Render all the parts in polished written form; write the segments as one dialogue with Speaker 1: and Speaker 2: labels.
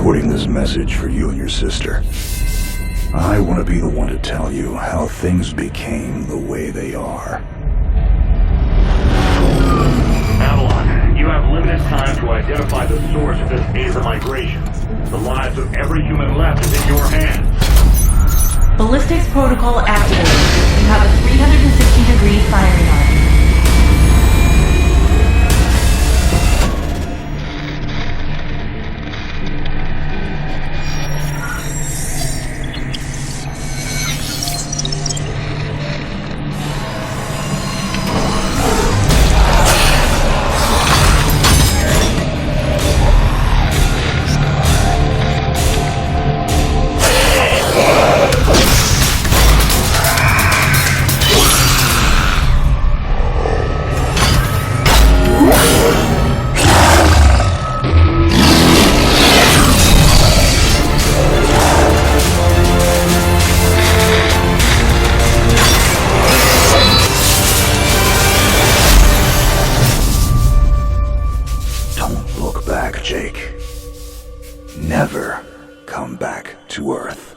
Speaker 1: recording this message for you and your sister. I want to be the one to tell you how things became the way they are.
Speaker 2: Avalon, you have limited time to identify the source of this Aether migration. The lives of every human left is in your hands.
Speaker 3: Ballistics protocol activated. You have a 360-degree firing arc.
Speaker 1: Jake. Never come back to Earth.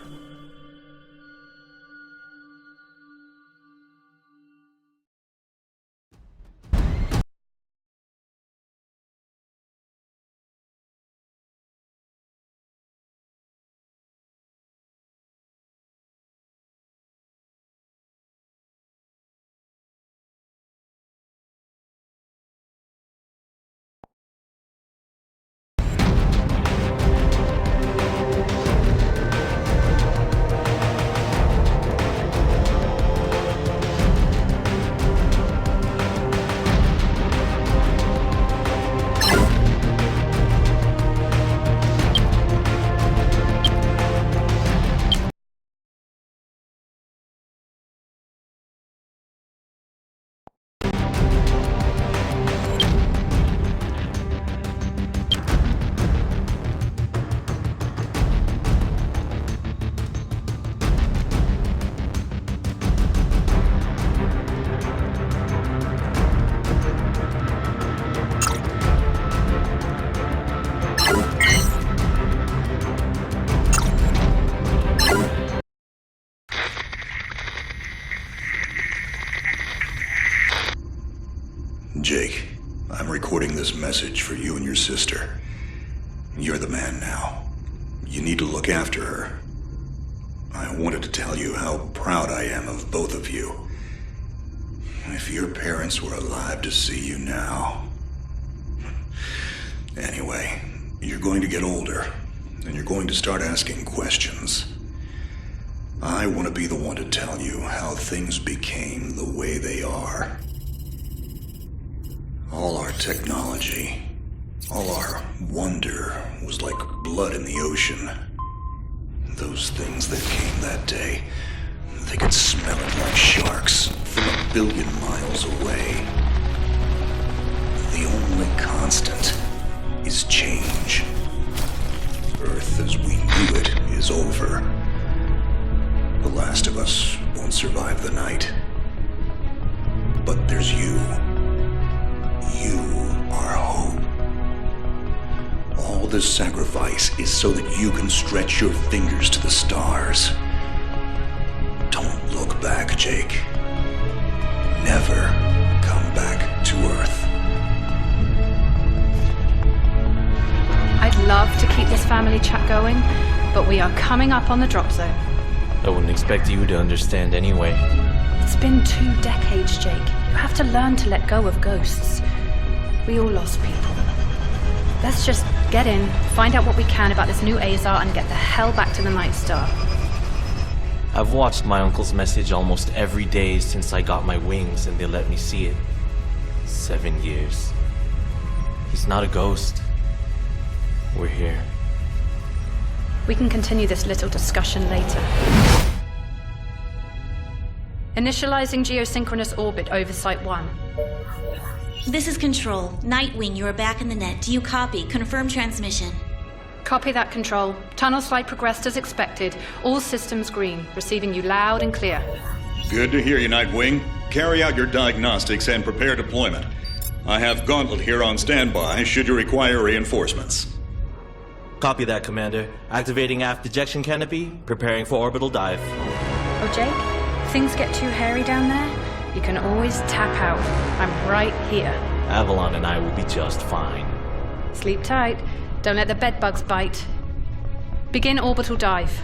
Speaker 1: Jake, I'm recording this message for you and your sister. You're the man now. You need to look after her. I wanted to tell you how proud I am of both of you. If your parents were alive to see you now. Anyway, you're going to get older, and you're going to start asking questions. I want to be the one to tell you how things became the way they are. All our technology, all our wonder was like blood in the ocean. Those things that came that day, they could smell it like sharks from 1 billion miles away. The only constant is change. Earth as we knew it is over. The last of us won't survive the night. But there's you. You are hope. All this sacrifice is so that you can stretch your fingers to the stars. Don't look back, Jake. Never come back to Earth.
Speaker 4: I'd love to keep this family chat going, but we are coming up on the drop zone.
Speaker 5: I wouldn't expect you to understand anyway.
Speaker 4: It's been 2 decades, Jake. You have to learn to let go of ghosts. We all lost people. Let's just get in, find out what we can about this new Azar, and get the hell back to the Night Star.
Speaker 5: I've watched my uncle's message almost every day since I got my wings and they let me see it. 7 years. He's not a ghost. We're here.
Speaker 4: We can continue this little discussion later. Initializing geosynchronous orbit over Site 1.
Speaker 6: This is Control. Nightwing, you are back in the net. Do you copy? Confirm transmission.
Speaker 4: Copy that, Control. Tunnel slide progressed as expected. All systems green. Receiving you loud and clear.
Speaker 7: Good to hear you, Nightwing. Carry out your diagnostics and prepare deployment. I have Gauntlet here on standby should you require reinforcements.
Speaker 5: Copy that, Commander. Activating aft ejection canopy, preparing for orbital dive.
Speaker 4: Oh, Jake, if things get too hairy down there, you can always tap out. I'm right here.
Speaker 5: Avalon and I will be just fine.
Speaker 4: Sleep tight. Don't let the bedbugs bite. Begin orbital dive.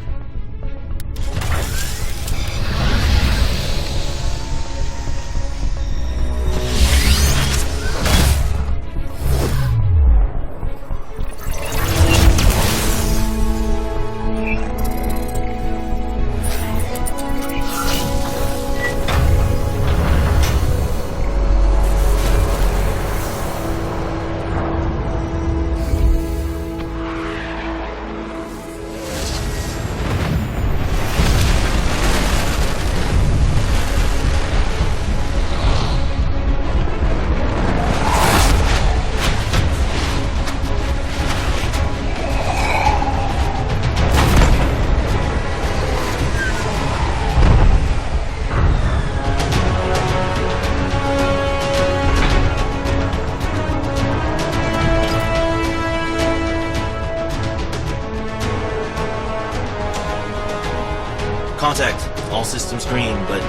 Speaker 5: Contact. All systems green, but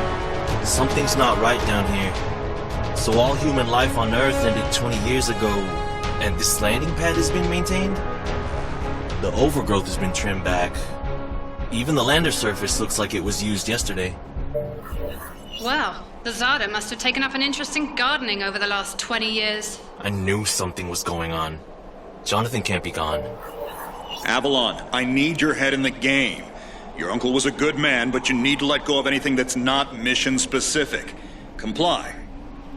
Speaker 5: something's not right down here. So all human life on Earth ended 20 years ago, and this landing pad has been maintained? The overgrowth has been trimmed back. Even the lander surface looks like it was used yesterday.
Speaker 4: Well, the Zada must have taken up an interest in gardening over the last 20 years.
Speaker 5: I knew something was going on. Jonathan can't be gone.
Speaker 7: Avalon, I need your head in the game. Your uncle was a good man, but you need to let go of anything that's not mission-specific. Comply.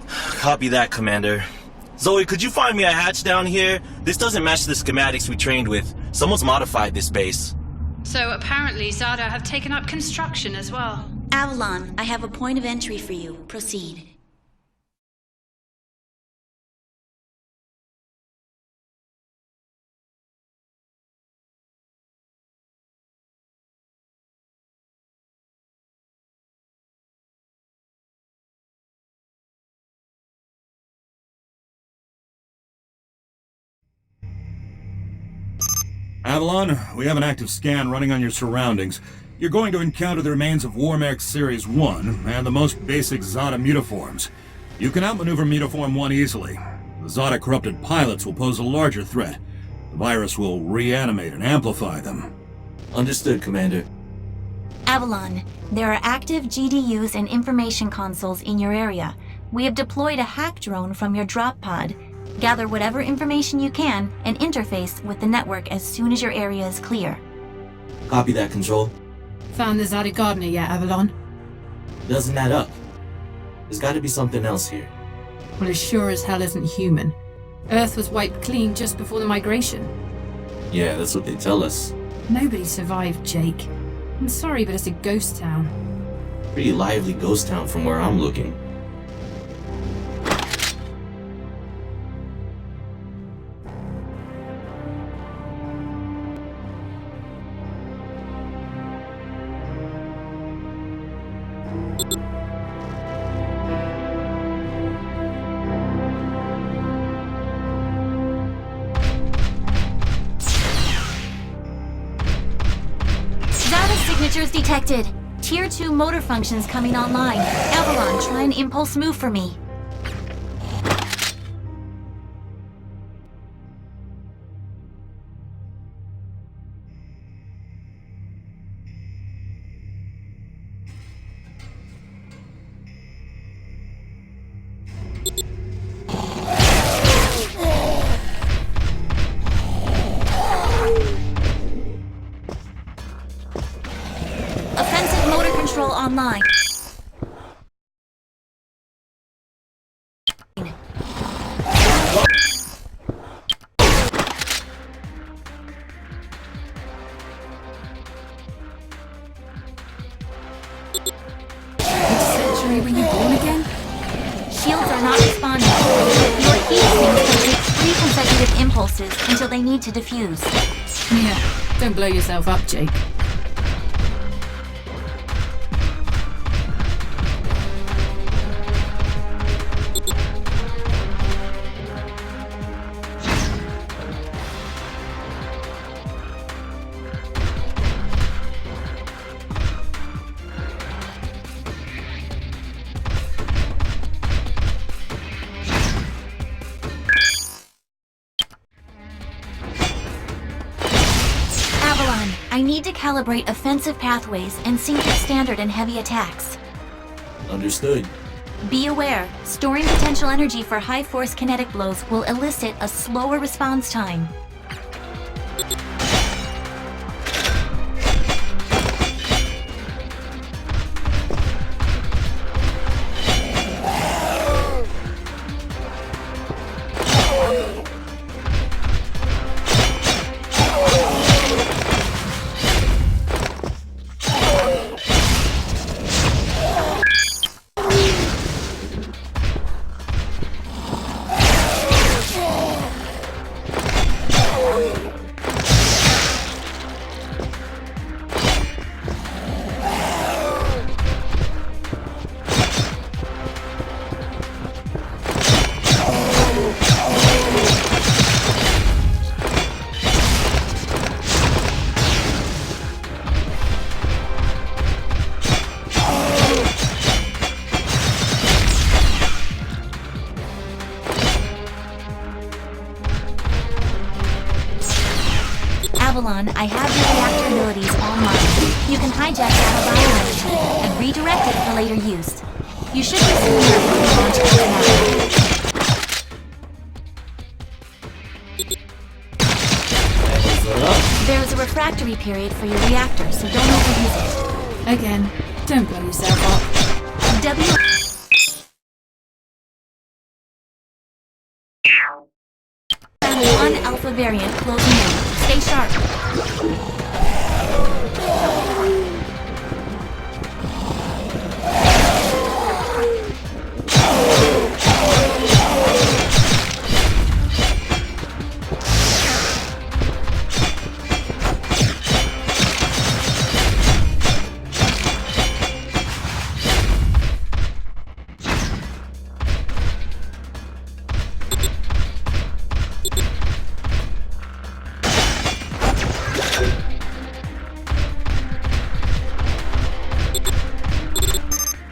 Speaker 5: Copy that, Commander. Zoe, could you find me a hatch down here? This doesn't match the schematics we trained with. Someone's modified this base.
Speaker 4: So apparently Zada have taken up construction as well.
Speaker 6: Avalon, I have a point of entry for you. Proceed.
Speaker 8: Avalon, we have an active scan running on your surroundings. You're going to encounter the remains of Warmech Series 1 and the most basic Zada mutaforms. You can outmaneuver Mutaform 1 easily. The Zada corrupted pilots will pose a larger threat. The virus will reanimate and amplify them.
Speaker 5: Understood, Commander.
Speaker 9: Avalon, there are active GDUs and information consoles in your area. We have deployed a hack drone from your drop pod. Gather whatever information you can and interface with the network as soon as your area is clear.
Speaker 5: Copy that, Control.
Speaker 10: Found the Zada gardener yet, Avalon?
Speaker 5: Doesn't add up. There's gotta be something else here.
Speaker 10: Well, it sure as hell isn't human. Earth was wiped clean just before the migration.
Speaker 5: Yeah, that's what they tell us.
Speaker 10: Nobody survived, Jake. I'm sorry, but it's a ghost town.
Speaker 5: Pretty lively ghost town from where I'm looking.
Speaker 9: Signatures detected. Tier 2 motor functions coming online. Avalon, try an impulse move for me. Offensive motor control online.
Speaker 10: Which century were you born again?
Speaker 9: Shields are not responding. Your heat sinks can take 3 consecutive impulses until they need to defuse.
Speaker 10: Yeah, don't blow yourself up, Jake.
Speaker 9: recalibrate offensive pathways and sync your standard and heavy attacks.
Speaker 5: Understood.
Speaker 9: Be aware, storing potential energy for high-force kinetic blows will elicit a slower response time. Avalon, I have your reactor abilities online. You can hijack that bioenergy and redirect it for later use. You should receive your launch automatically. There is a refractory period for your reactor, so don't overuse it.
Speaker 10: Again, don't blow yourself up.
Speaker 9: One alpha variant closing in. Stay sharp.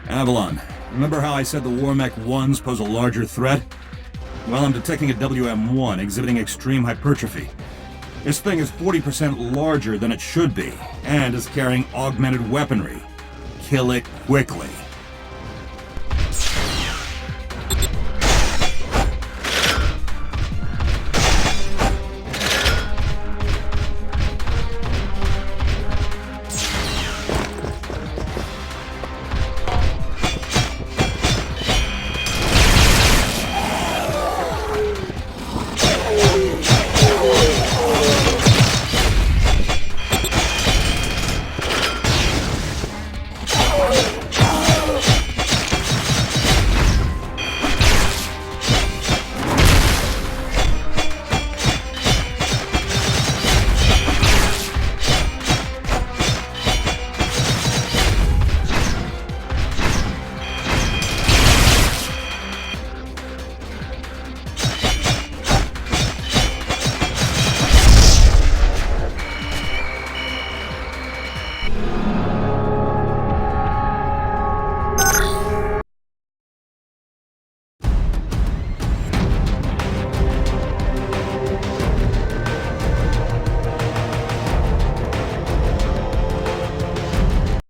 Speaker 8: Avalon, remember how I said the Warmech 1s pose a larger threat? Well, I'm detecting a WM1 exhibiting extreme hypertrophy. This thing is 40% larger than it should be, and is carrying augmented weaponry. Kill it quickly.